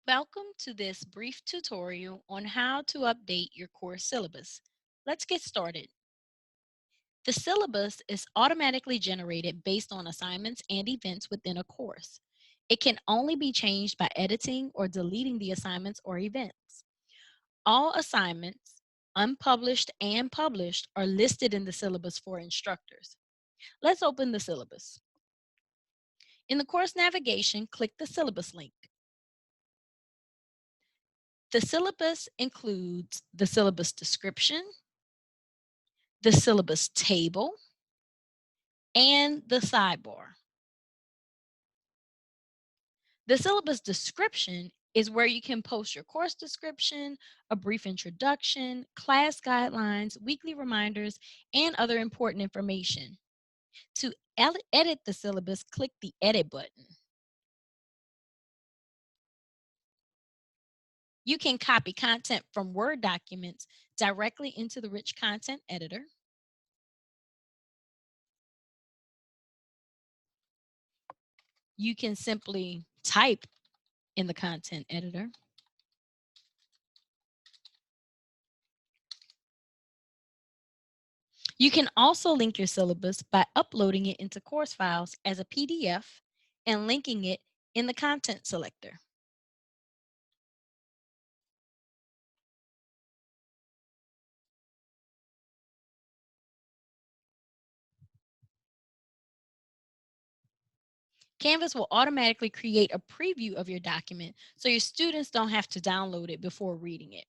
Welcome to this brief tutorial on how to update your course syllabus. Let's get started. The syllabus is automatically generated based on assignments and events within a course. It can only be changed by editing or deleting the assignments or events. All assignments, unpublished and published, are listed in the syllabus for instructors. Let's open the syllabus. In the course navigation, click the syllabus link. The syllabus includes the syllabus description, the syllabus table, and the sidebar. The syllabus description is where you can post your course description, a brief introduction, class guidelines, weekly reminders, and other important information. To edit the syllabus, click the Edit button. You can copy content from Word documents directly into the Rich Content Editor. You can simply type in the content editor. You can also link your syllabus by uploading it into course files as a PDF and linking it in the content selector. Canvas will automatically create a preview of your document so your students don't have to download it before reading it.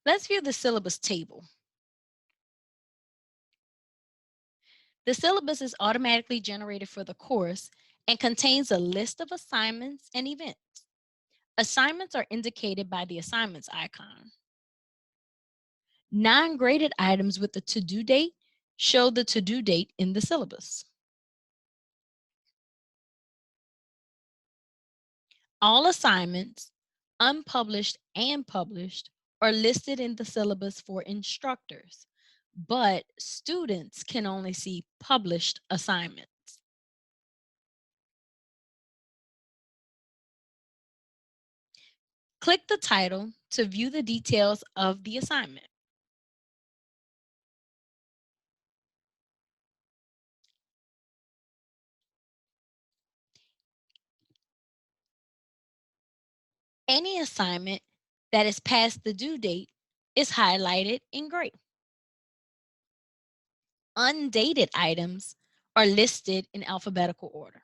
Let's view the syllabus table. The syllabus is automatically generated for the course and contains a list of assignments and events. Assignments are indicated by the assignments icon. Non-graded items with the to-do date show the to-do date in the syllabus. All assignments, unpublished and published, are listed in the syllabus for instructors, but students can only see published assignments. Click the title to view the details of the assignment. Any assignment that is past the due date is highlighted in gray. Undated items are listed in alphabetical order.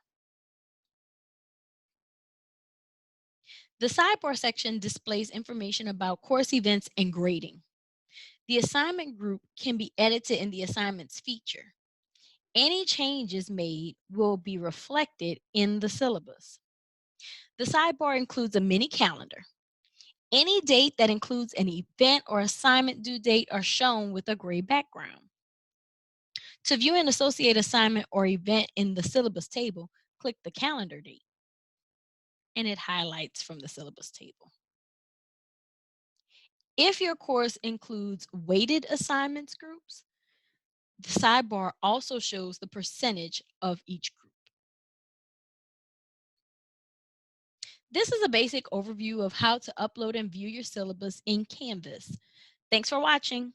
The sidebar section displays information about course events and grading. The assignment group can be edited in the assignments feature. Any changes made will be reflected in the syllabus. The sidebar includes a mini calendar. Any date that includes an event or assignment due date are shown with a gray background. To view an associated assignment or event in the syllabus table, click the calendar date, and it highlights from the syllabus table. If your course includes weighted assignments groups, the sidebar also shows the percentage of each group. This is a basic overview of how to upload and view your syllabus in Canvas. Thanks for watching.